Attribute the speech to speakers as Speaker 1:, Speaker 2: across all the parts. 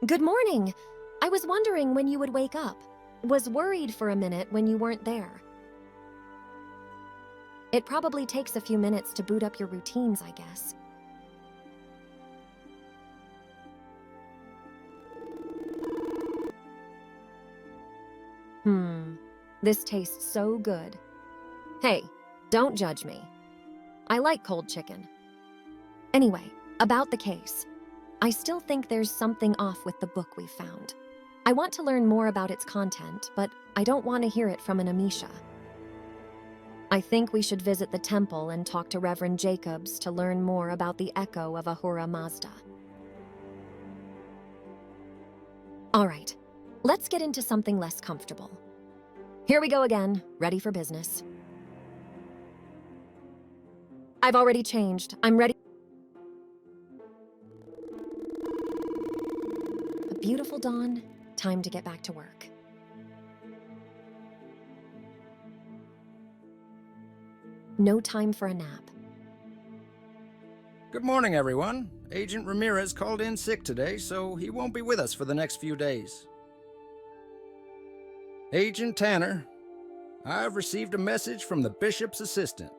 Speaker 1: Good morning. I was wondering when you would wake up. Was worried for a minute when you weren't there. It probably takes a few minutes to boot up your routines, I guess. This tastes so good. Hey, don't judge me. I like cold chicken. Anyway, about the case. I still think there's something off with the book we found. I want to learn more about its content, but I don't want to hear it from an Amisha. I think we should visit the temple and talk to Reverend Jacobs to learn more about the echo of Ahura Mazda. All right, let's get into something less comfortable. Here we go again, ready for business. I've already changed. I'm ready. A beautiful dawn. Time to get back to work. No time for a nap.
Speaker 2: Good morning, everyone. Agent Ramirez called in sick today, so he won't be with us for the next few days. Agent Tanner, I've received a message from the Bishop's assistant.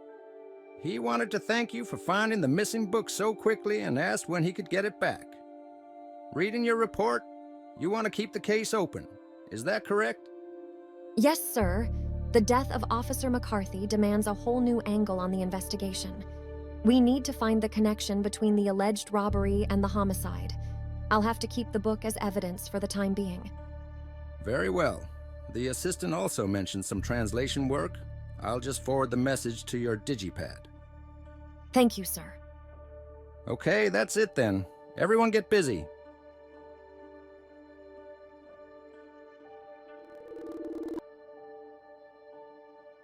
Speaker 2: He wanted to thank you for finding the missing book so quickly and asked when he could get it back. Reading your report, you want to keep the case open. Is that correct?
Speaker 1: Yes, sir. The death of Officer McCarthy demands a whole new angle on the investigation. We need to find the connection between the alleged robbery and the homicide. I'll have to keep the book as evidence for the time being.
Speaker 2: Very well. The assistant also mentioned some translation work. I'll just forward the message to your digipad.
Speaker 1: Thank you, sir.
Speaker 2: Okay, that's it then. Everyone get busy.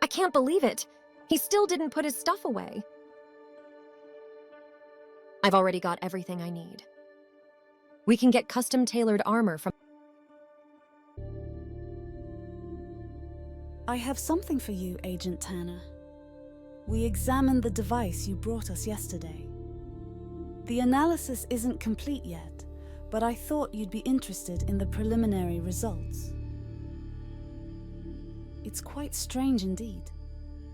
Speaker 1: I can't believe it. He still didn't put his stuff away. I've already got everything I need. We can get custom-tailored armor from...
Speaker 3: I have something for you, Agent Tanner. We examined the device you brought us yesterday. The analysis isn't complete yet, but I thought you'd be interested in the preliminary results. It's quite strange indeed.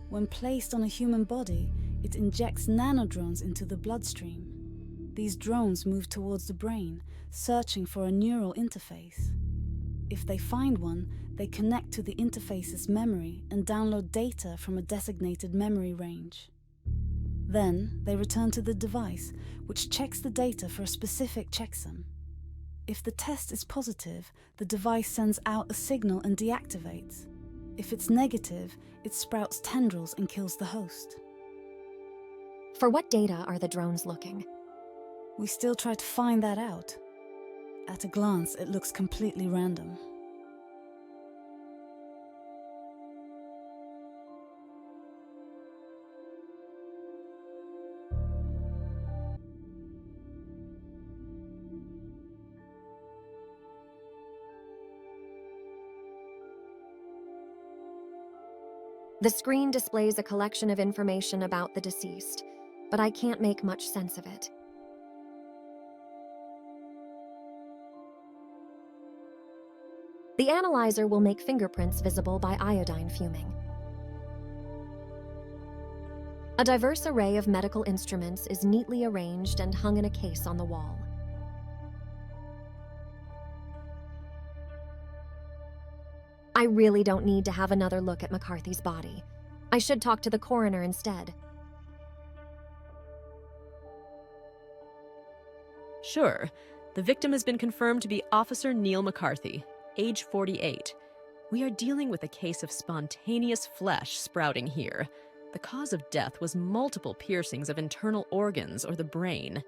Speaker 3: When placed on a human body, it injects nanodrones into the bloodstream. These drones move towards the brain, searching for a neural interface. If they find one, they connect to the interface's memory and download data from a designated memory range. Then, they return to the device, which checks the data for a specific checksum. If the test is positive, the device sends out a signal and deactivates. If it's negative, it sprouts tendrils and kills the host.
Speaker 1: For what data are the drones looking?
Speaker 3: We still try to find that out. At a glance, it looks completely random.
Speaker 1: The screen displays a collection of information about the deceased, but I can't make much sense of it. The analyzer will make fingerprints visible by iodine fuming. A diverse array of medical instruments is neatly arranged and hung in a case on the wall. I really don't need to have another look at McCarthy's body. I should talk to the coroner instead.
Speaker 4: Sure. The victim has been confirmed to be Officer Neil McCarthy, age 48. We are dealing with a case of spontaneous flesh sprouting here. The cause of death was multiple piercings of internal organs or the brain.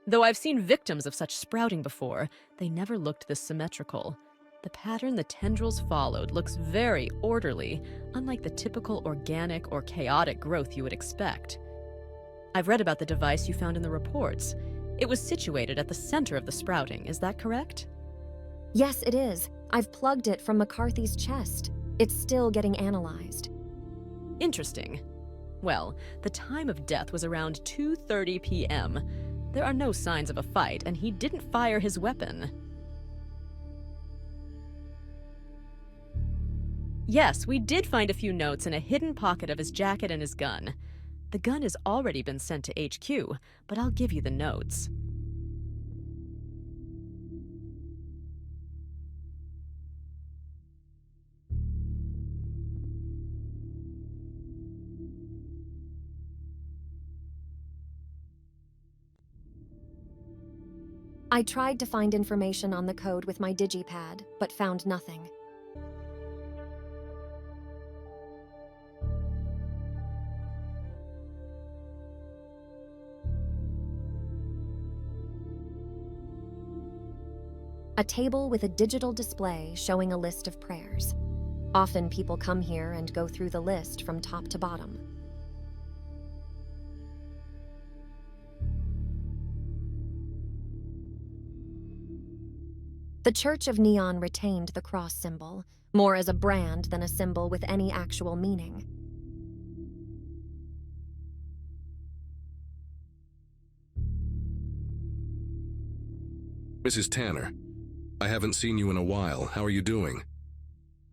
Speaker 4: Though I've seen victims of such sprouting before, they never looked this symmetrical. The pattern the tendrils followed looks very orderly, unlike the typical organic or chaotic growth you would expect. I've read about the device you found in the reports. It was situated at the center of the sprouting, is that correct?
Speaker 1: Yes, it is. I've plugged it from McCarthy's chest. It's still getting analyzed.
Speaker 4: Interesting. Well, the time of death was around 2:30 p.m. There are no signs of a fight, and he didn't fire his weapon. Yes, we did find a few notes in a hidden pocket of his jacket and his gun. The gun has already been sent to HQ, but I'll give you the notes.
Speaker 1: I tried to find information on the code with my digipad, but found nothing. A table with a digital display showing a list of prayers. Often people come here and go through the list from top to bottom. The Church of Neon retained the cross symbol, more as a brand than a symbol with any actual meaning.
Speaker 5: Mrs. Tanner, I haven't seen you in a while. How are you doing?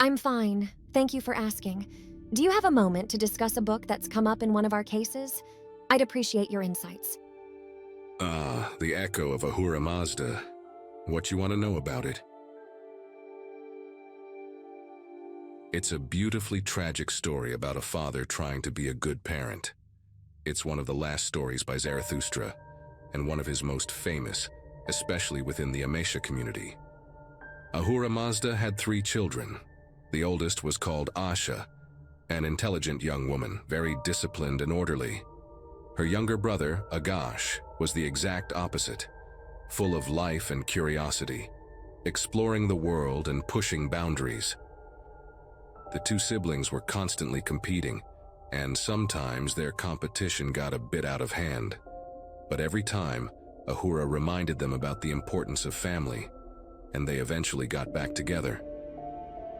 Speaker 1: I'm fine. Thank you for asking. Do you have a moment to discuss a book that's come up in one of our cases? I'd appreciate your insights.
Speaker 5: The Echo of Ahura Mazda. What you want to know about it? It's a beautifully tragic story about a father trying to be a good parent. It's one of the last stories by Zarathustra, and one of his most famous, especially within the Amesha community. Ahura Mazda had 3 children. The oldest was called Asha, an intelligent young woman, very disciplined and orderly. Her younger brother, Agash, was the exact opposite, full of life and curiosity, exploring the world and pushing boundaries. The 2 siblings were constantly competing, and sometimes their competition got a bit out of hand. But every time, Ahura reminded them about the importance of family, and they eventually got back together.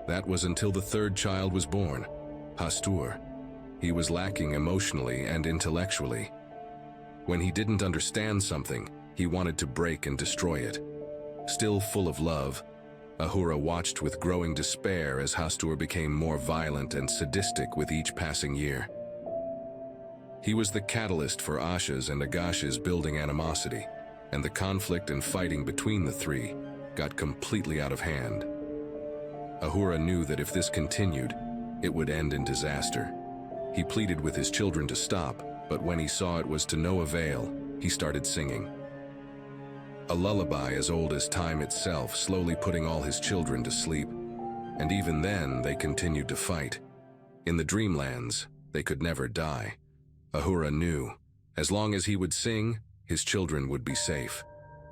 Speaker 5: That was until the 3rd child was born, Hastur. He was lacking emotionally and intellectually. When he didn't understand something, he wanted to break and destroy it. Still full of love, Ahura watched with growing despair as Hastur became more violent and sadistic with each passing year. He was the catalyst for Asha's and Agash's building animosity, and the conflict and fighting between the 3 got completely out of hand. Ahura knew that if this continued, it would end in disaster. He pleaded with his children to stop, but when he saw it was to no avail, he started singing. A lullaby as old as time itself, slowly putting all his children to sleep. And even then, they continued to fight. In the dreamlands, they could never die. Ahura knew, as long as he would sing, his children would be safe.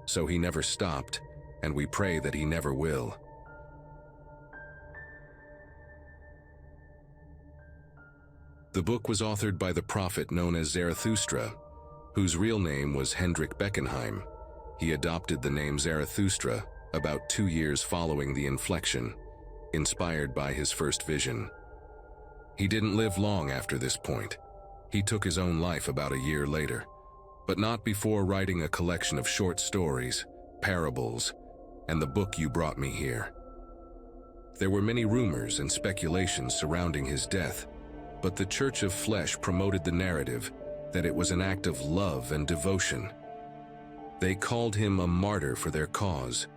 Speaker 5: So he never stopped, and we pray that he never will. The book was authored by the prophet known as Zarathustra, whose real name was Hendrik Beckenheim. He adopted the name Zarathustra about 2 years following the Inflection, inspired by his first vision. He didn't live long after this point. He took his own life about a year later, but not before writing a collection of short stories, parables, and the book you brought me here. There were many rumors and speculations surrounding his death, but the Church of Flesh promoted the narrative that it was an act of love and devotion. They called him a martyr for their cause.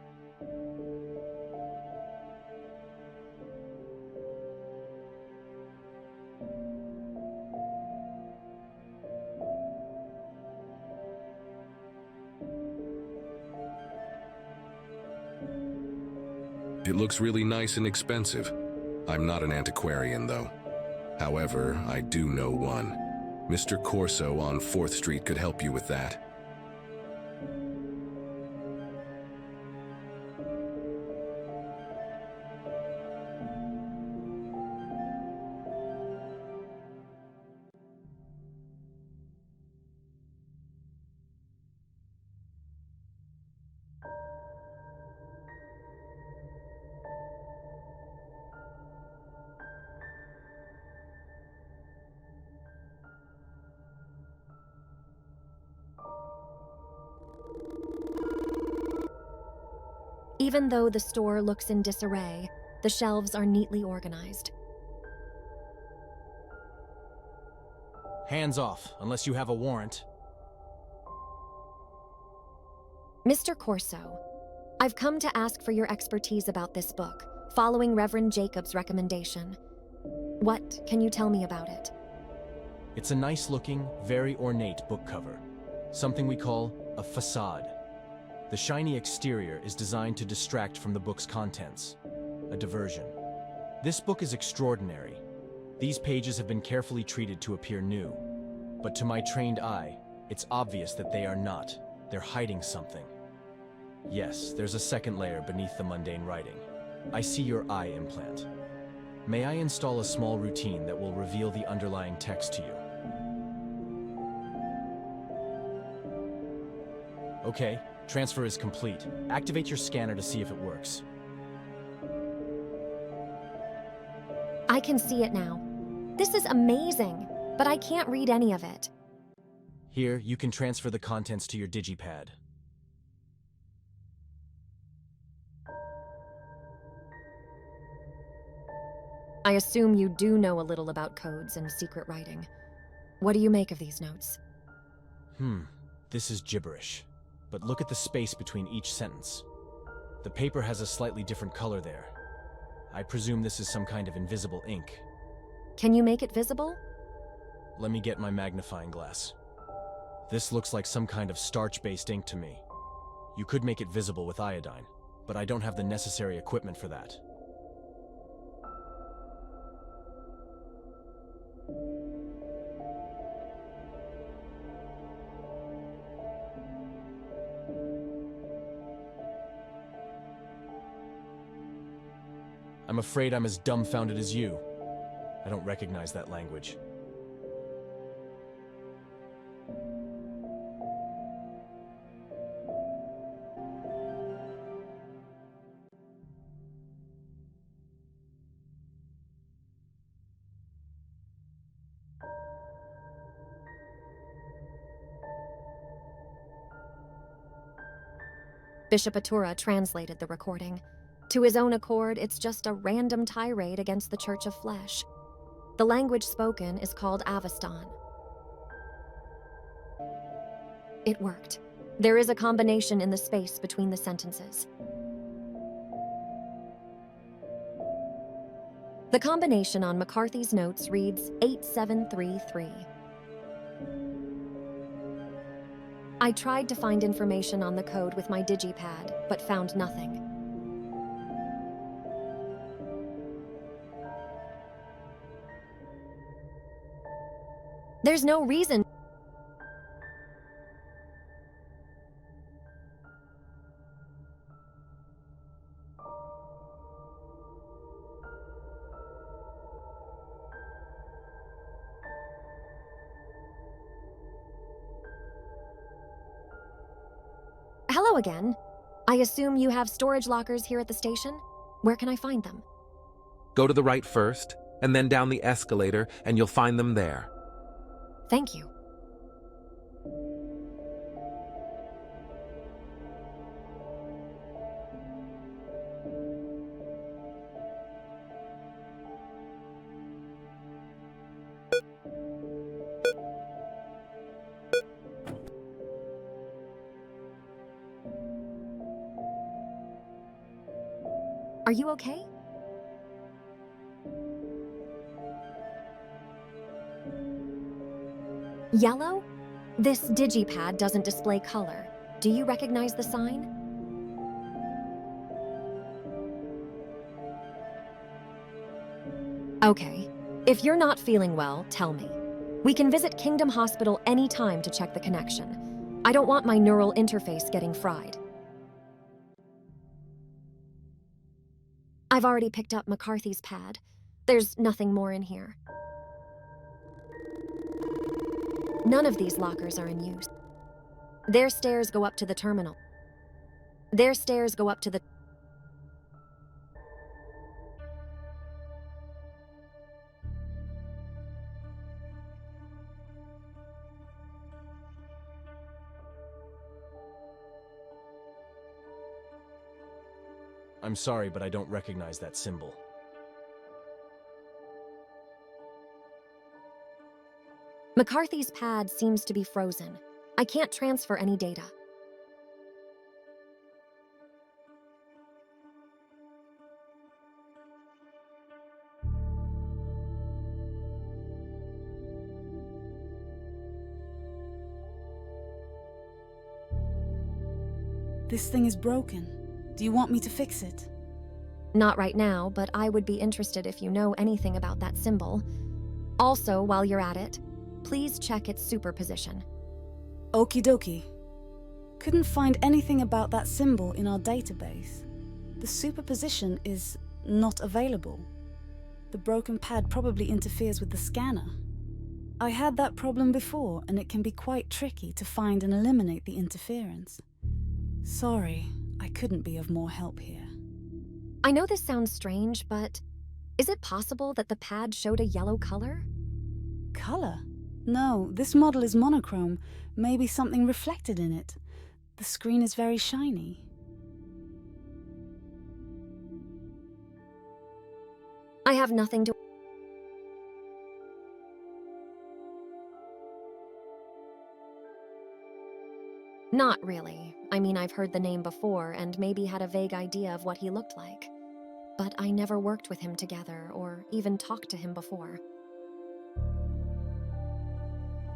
Speaker 5: It looks really nice and expensive. I'm not an antiquarian, though. However, I do know one. Mr. Corso on 4th Street could help you with that.
Speaker 1: Even though the store looks in disarray, the shelves are neatly organized.
Speaker 6: Hands off, unless you have a warrant.
Speaker 1: Mr. Corso, I've come to ask for your expertise about this book, following Reverend Jacob's recommendation. What can you tell me about it?
Speaker 6: It's a nice-looking, very ornate book cover. Something we call a facade. The shiny exterior is designed to distract from the book's contents. A diversion. This book is extraordinary. These pages have been carefully treated to appear new. But to my trained eye, it's obvious that they are not. They're hiding something. Yes, there's a second layer beneath the mundane writing. I see your eye implant. May I install a small routine that will reveal the underlying text to you? Okay, transfer is complete. Activate your scanner to see if it works.
Speaker 1: I can see it now. This is amazing, but I can't read any of it.
Speaker 6: Here, you can transfer the contents to your digipad.
Speaker 1: I assume you do know a little about codes and secret writing. What do you make of these notes?
Speaker 6: This is gibberish. But look at the space between each sentence. The paper has a slightly different color there. I presume this is some kind of invisible ink.
Speaker 1: Can you make it visible?
Speaker 6: Let me get my magnifying glass. This looks like some kind of starch-based ink to me. You could make it visible with iodine, but I don't have the necessary equipment for that. I'm afraid I'm as dumbfounded as you. I don't recognize that language.
Speaker 1: Bishop Atura translated the recording. To his own accord, it's just a random tirade against the Church of Flesh. The language spoken is called Avestan. It worked. There is a combination in the space between the sentences. The combination on McCarthy's notes reads 8733. I tried to find information on the code with my digipad, but found nothing. There's no reason. Hello again. I assume you have storage lockers here at the station? Where can I find them?
Speaker 7: Go to the right first, and then down the escalator, and you'll find them there.
Speaker 1: Thank you. Are you okay? Yellow? This digipad doesn't display color. Do you recognize the sign? Okay. If you're not feeling well, tell me. We can visit Kingdom Hospital anytime to check the connection. I don't want my neural interface getting fried. I've already picked up McCarthy's pad. There's nothing more in here. None of these lockers are in use. Their stairs go up to the terminal. Their stairs go up to the...
Speaker 6: I'm sorry, but I don't recognize that symbol.
Speaker 1: McCarthy's pad seems to be frozen. I can't transfer any data.
Speaker 3: This thing is broken. Do you want me to fix it?
Speaker 1: Not right now, but I would be interested if you know anything about that symbol. Also, while you're at it, please check its superposition.
Speaker 3: Okie dokie. Couldn't find anything about that symbol in our database. The superposition is not available. The broken pad probably interferes with the scanner. I had that problem before, and it can be quite tricky to find and eliminate the interference. Sorry, I couldn't be of more help here.
Speaker 1: I know this sounds strange, but is it possible that the pad showed a yellow color?
Speaker 3: Color? No, this model is monochrome. Maybe something reflected in it. The screen is very shiny.
Speaker 1: I have nothing to... Not really. I mean, I've heard the name before and maybe had a vague idea of what he looked like. But I never worked with him together or even talked to him before.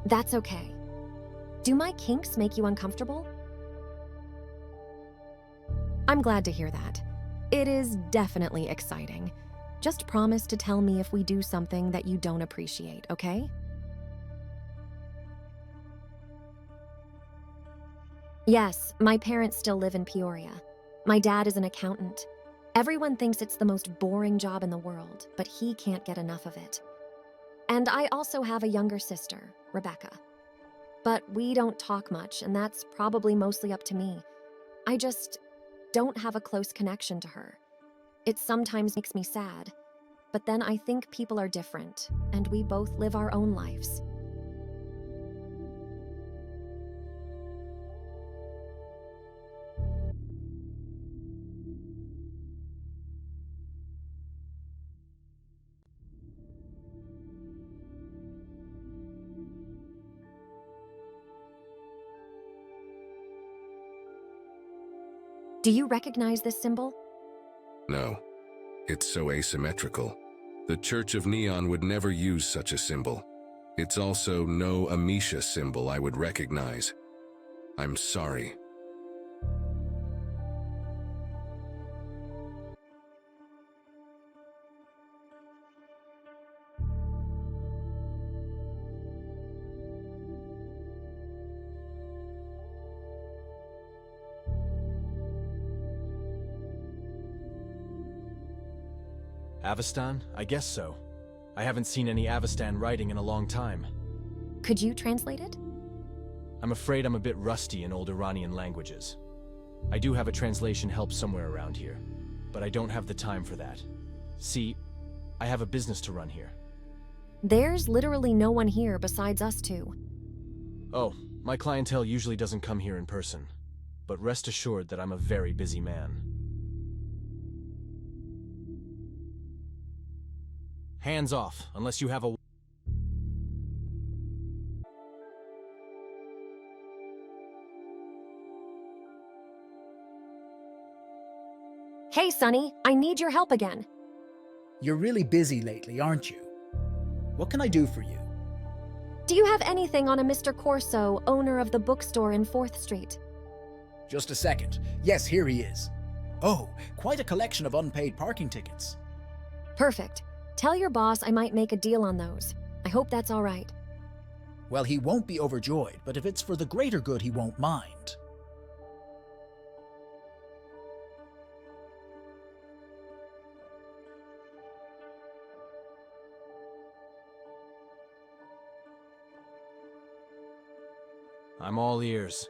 Speaker 1: That's okay. Do my kinks make you uncomfortable? I'm glad to hear that. It is definitely exciting. Just promise to tell me if we do something that you don't appreciate, okay? Yes, my parents still live in Peoria. My dad is an accountant. Everyone thinks it's the most boring job in the world, but he can't get enough of it. And I also have a younger sister, Rebecca. But we don't talk much, and that's probably mostly up to me. I just don't have a close connection to her. It sometimes makes me sad, but then I think people are different, and we both live our own lives. Do you recognize this symbol?
Speaker 5: No. It's so asymmetrical. The Church of Neon would never use such a symbol. It's also no Amisha symbol I would recognize. I'm sorry.
Speaker 6: Avestan? I guess so. I haven't seen any Avestan writing in a long time.
Speaker 1: Could you translate it?
Speaker 6: I'm afraid I'm a bit rusty in old Iranian languages. I do have a translation help somewhere around here, but I don't have the time for that. See, I have a business to run here.
Speaker 1: There's literally no one here besides us two.
Speaker 6: Oh, my clientele usually doesn't come here in person, but rest assured that I'm a very busy man. Hands off, unless you have a...
Speaker 1: Hey, Sonny, I need your help again.
Speaker 8: You're really busy lately, aren't you? What can I do for you?
Speaker 1: Do you have anything on a Mr. Corso, owner of the bookstore in 4th Street?
Speaker 8: Just a second. Yes, here he is. Oh, quite a collection of unpaid parking tickets.
Speaker 1: Perfect. Tell your boss I might make a deal on those. I hope that's all right.
Speaker 8: Well, he won't be overjoyed, but if it's for the greater good, he won't mind.
Speaker 6: I'm all ears.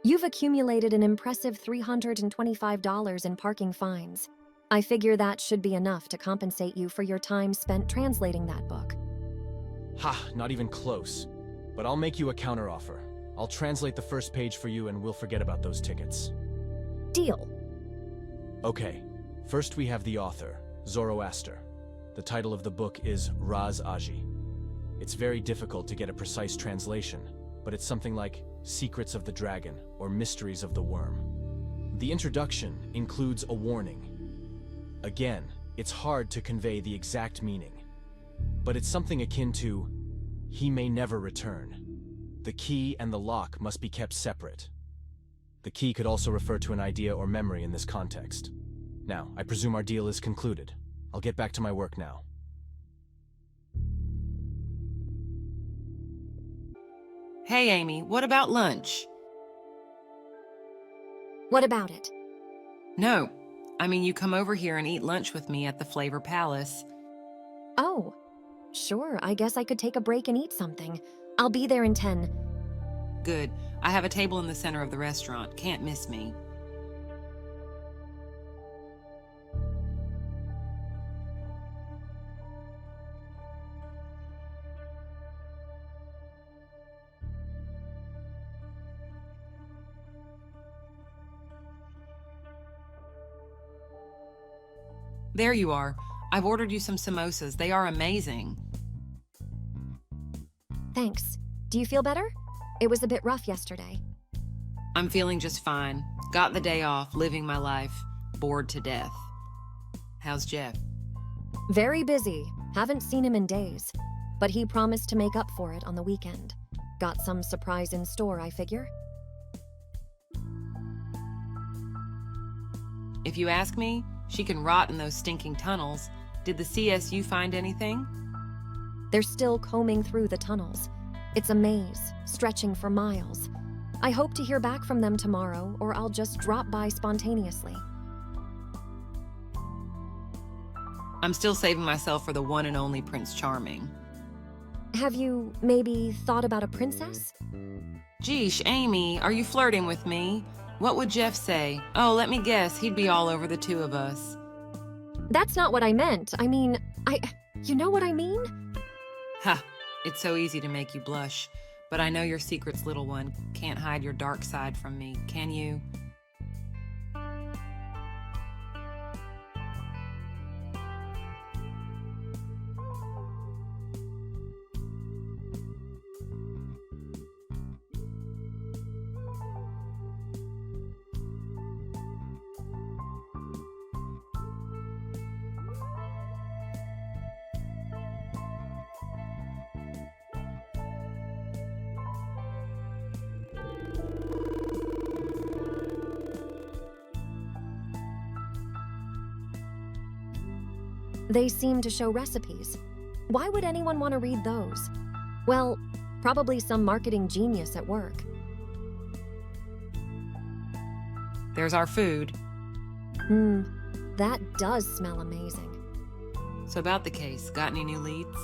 Speaker 1: You've accumulated an impressive $325 in parking fines. I figure that should be enough to compensate you for your time spent translating that book.
Speaker 6: Ha, not even close. But I'll make you a counteroffer. I'll translate the first page for you and we'll forget about those tickets.
Speaker 1: Deal.
Speaker 6: Okay, first we have the author, Zoroaster. The title of the book is Raz Aji. It's very difficult to get a precise translation, but it's something like Secrets of the Dragon or Mysteries of the Worm. The introduction includes a warning. Again, it's hard to convey the exact meaning, but it's something akin to, he may never return. The key and the lock must be kept separate. The key could also refer to an idea or memory in this context. Now, I presume our deal is concluded. I'll get back to my work now.
Speaker 9: Hey, Amy, what about lunch?
Speaker 1: What about it?
Speaker 9: No, I mean you come over here and eat lunch with me at the Flavor Palace.
Speaker 1: Oh, sure, I guess I could take a break and eat something. I'll be there in 10.
Speaker 9: Good. I have a table in the center of the restaurant. Can't miss me. There you are. I've ordered you some samosas. They are amazing.
Speaker 1: Thanks. Do you feel better? It was a bit rough yesterday.
Speaker 9: I'm feeling just fine. Got the day off, living my life. Bored to death. How's Jeff?
Speaker 1: Very busy. Haven't seen him in days. But he promised to make up for it on the weekend. Got some surprise in store, I figure.
Speaker 9: If you ask me, she can rot in those stinking tunnels. Did the CSU find anything?
Speaker 1: They're still combing through the tunnels. It's a maze, stretching for miles. I hope to hear back from them tomorrow, or I'll just drop by spontaneously.
Speaker 9: I'm still saving myself for the one and only Prince Charming.
Speaker 1: Have you maybe thought about a princess?
Speaker 9: Geesh, Amy, are you flirting with me? What would Jeff say? Oh, let me guess, he'd be all over the two of us.
Speaker 1: That's not what I meant. I mean, you know what I mean?
Speaker 9: Ha, it's so easy to make you blush. But I know your secrets, little one. Can't hide your dark side from me, can you?
Speaker 1: They seem to show recipes. Why would anyone want to read those? Well, probably some marketing genius at work.
Speaker 9: There's our food.
Speaker 1: That does smell amazing.
Speaker 9: So about the case, got any new leads?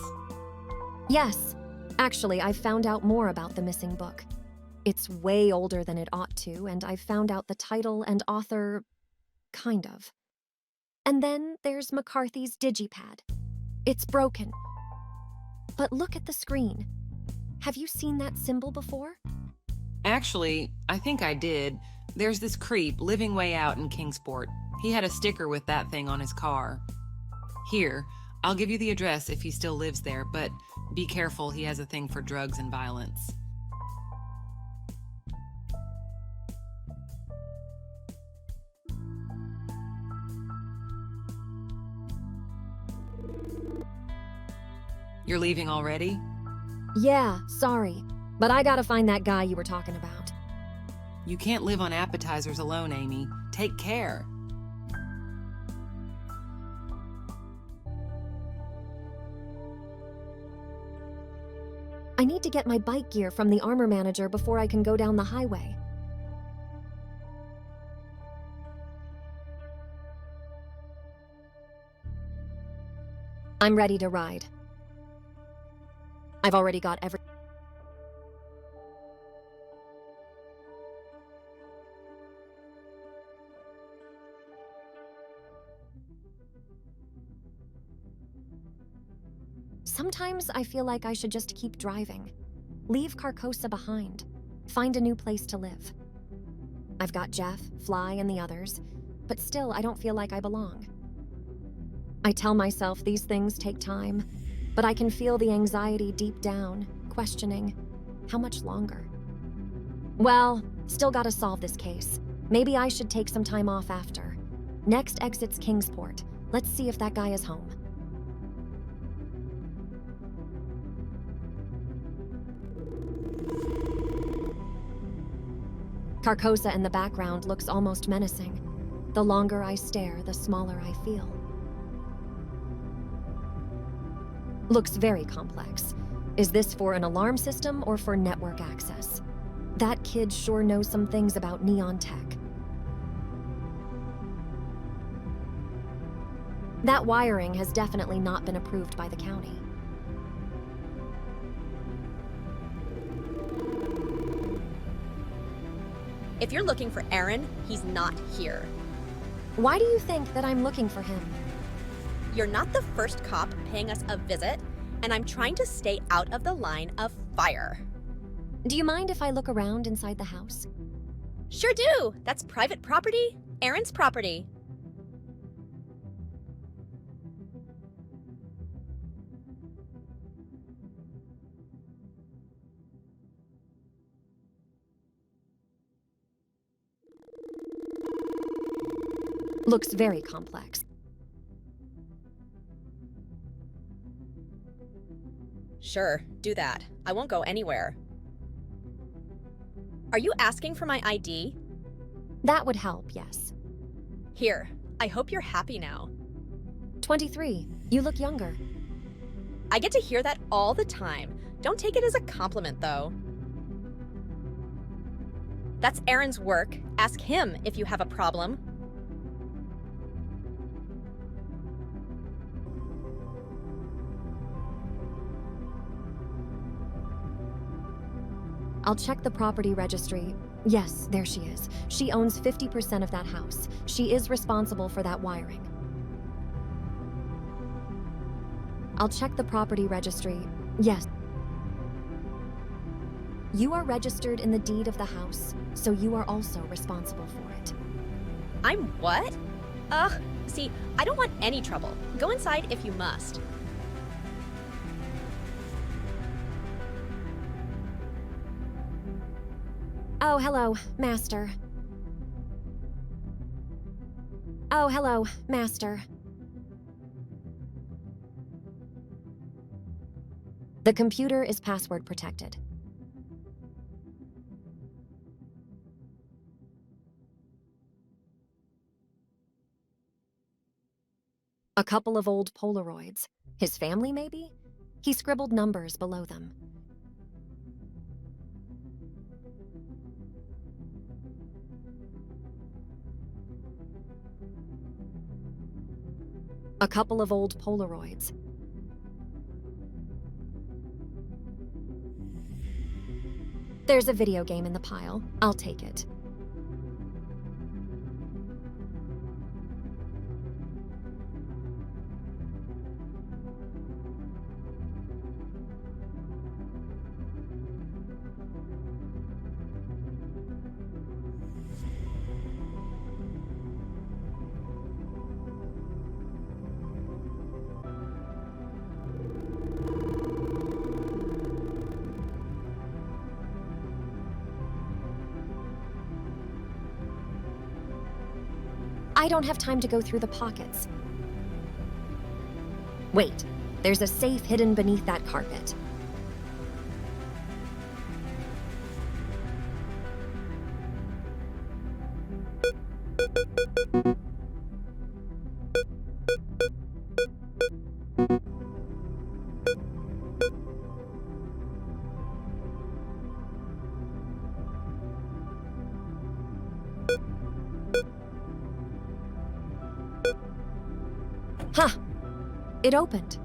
Speaker 1: Yes. Actually, I've found out more about the missing book. It's way older than it ought to, and I've found out the title and author... kind of. And then there's McCarthy's digipad. It's broken. But look at the screen. Have you seen that symbol before?
Speaker 9: Actually, I think I did. There's this creep living way out in Kingsport. He had a sticker with that thing on his car. Here, I'll give you the address if he still lives there, but be careful, he has a thing for drugs and violence. You're leaving already?
Speaker 1: Yeah, sorry. But I gotta find that guy you were talking about.
Speaker 9: You can't live on appetizers alone, Amy. Take care.
Speaker 1: I need to get my bike gear from the armor manager before I can go down the highway. I'm ready to ride. I've already got every... Sometimes I feel like I should just keep driving. Leave Carcosa behind. Find a new place to live. I've got Jeff, Fly, and the others, but still I don't feel like I belong. I tell myself these things take time, but I can feel the anxiety deep down, questioning, how much longer? Well, still gotta solve this case. Maybe I should take some time off after. Next exit's Kingsport. Let's see if that guy is home. Carcosa in the background looks almost menacing. The longer I stare, the smaller I feel. Looks very complex. Is this for an alarm system or for network access? That kid sure knows some things about neon tech. That wiring has definitely not been approved by the county.
Speaker 10: If you're looking for Aaron, he's not here.
Speaker 1: Why do you think that I'm looking for him?
Speaker 10: You're not the first cop paying us a visit, and I'm trying to stay out of the line of fire.
Speaker 1: Do you mind if I look around inside the house?
Speaker 10: Sure do! That's private property, Aaron's property.
Speaker 1: Looks very complex.
Speaker 10: Sure, do that. I won't go anywhere. Are you asking for my ID?
Speaker 1: That would help, yes.
Speaker 10: Here, I hope you're happy now.
Speaker 1: 23. You look younger.
Speaker 10: I get to hear that all the time. Don't take it as a compliment, though. That's Aaron's work. Ask him if you have a problem.
Speaker 1: I'll check the property registry. Yes, there she is. She owns 50% of that house. She is responsible for that wiring. I'll check the property registry. Yes. You are registered in the deed of the house, so you are also responsible for it.
Speaker 10: I'm what? See, I don't want any trouble. Go inside if you must.
Speaker 1: Oh, hello, Master. Oh, hello, Master. The computer is password protected. A couple of old Polaroids. His family, maybe? He scribbled numbers below them. A couple of old Polaroids. There's a video game in the pile. I'll take it. I don't have time to go through the pockets. Wait, there's a safe hidden beneath that carpet. Huh! It opened.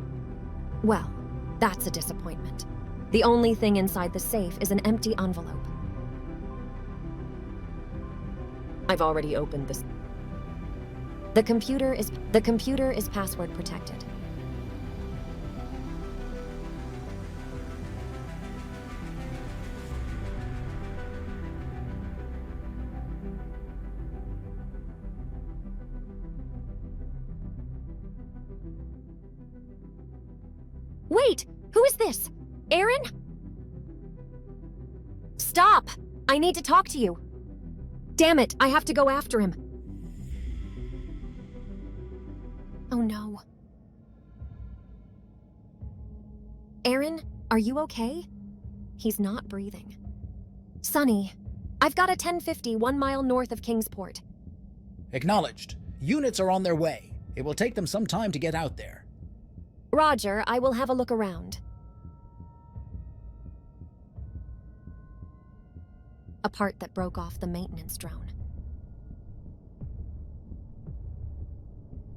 Speaker 1: Well, that's a disappointment. The only thing inside the safe is an empty envelope. I've already opened this. The computer is password protected. Wait! Who is this? Aaron? Stop! I need to talk to you. Damn it, I have to go after him. Oh no. Aaron, are you okay? He's not breathing. Sonny, I've got a 1050 1 mile north of Kingsport.
Speaker 8: Acknowledged. Units are on their way. It will take them some time to get out there.
Speaker 1: Roger, I will have a look around. A part that broke off the maintenance drone.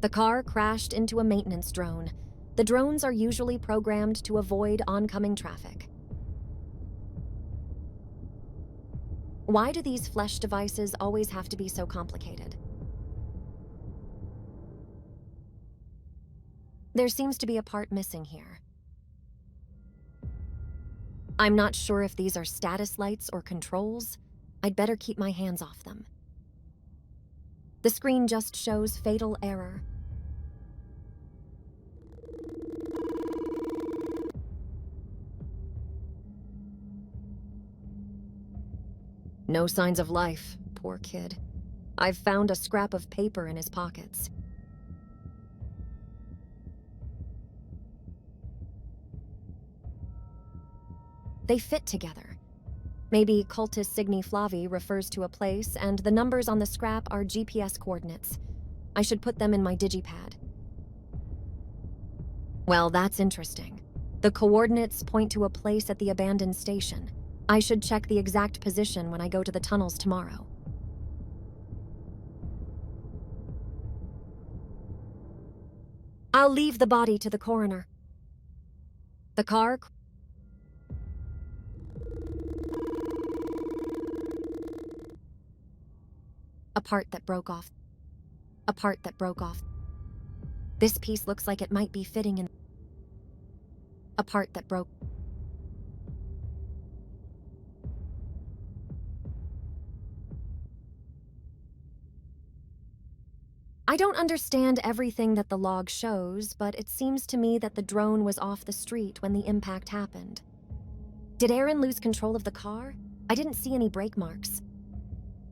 Speaker 1: The car crashed into a maintenance drone. The drones are usually programmed to avoid oncoming traffic. Why do these flesh devices always have to be so complicated? There seems to be a part missing here. I'm not sure if these are status lights or controls. I'd better keep my hands off them. The screen just shows fatal error. No signs of life, poor kid. I've found a scrap of paper in his pockets. They fit together. Maybe Cultus Signi Flavi refers to a place, and the numbers on the scrap are GPS coordinates. I should put them in my digipad. Well, that's interesting. The coordinates point to a place at the abandoned station. I should check the exact position when I go to the tunnels tomorrow. I'll leave the body to the coroner. The car... A part that broke off. A part that broke off. This piece looks like it might be fitting in... A part that broke... I don't understand everything that the log shows, but it seems to me that the drone was off the street when the impact happened. Did Aaron lose control of the car? I didn't see any brake marks.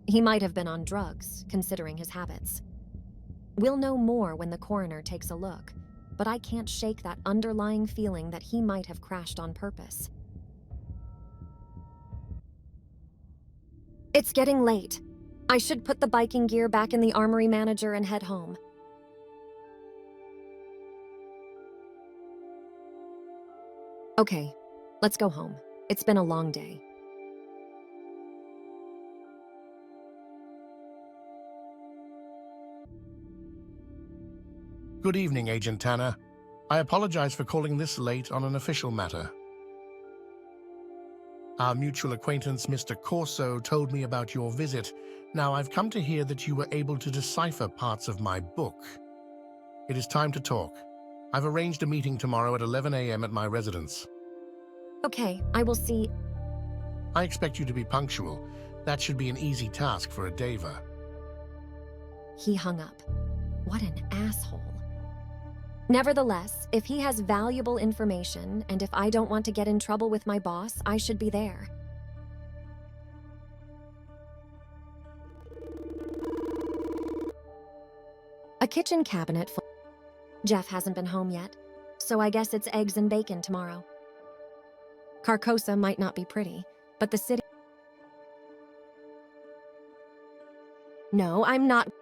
Speaker 1: He might have been on drugs, considering his habits. We'll know more when the coroner takes a look, but I can't shake that underlying feeling that he might have crashed on purpose. It's getting late. I should put the biking gear back in the armory manager and head home. Okay, let's go home. It's been a long day.
Speaker 11: Good evening, Agent Tanner. I apologize for calling this late on an official matter. Our mutual acquaintance, Mr. Corso, told me about your visit. Now, I've come to hear that you were able to decipher parts of my book. It is time to talk. I've arranged a meeting tomorrow at 11 a.m. at my residence.
Speaker 1: Okay, I will see.
Speaker 11: I expect you to be punctual. That should be an easy task for a Deva.
Speaker 1: He hung up. What an asshole. Nevertheless, if he has valuable information, and if I don't want to get in trouble with my boss, I should be there. A kitchen cabinet full. Jeff hasn't been home yet, so I guess it's eggs and bacon tomorrow. Carcosa might not be pretty, but the city... No, I'm not...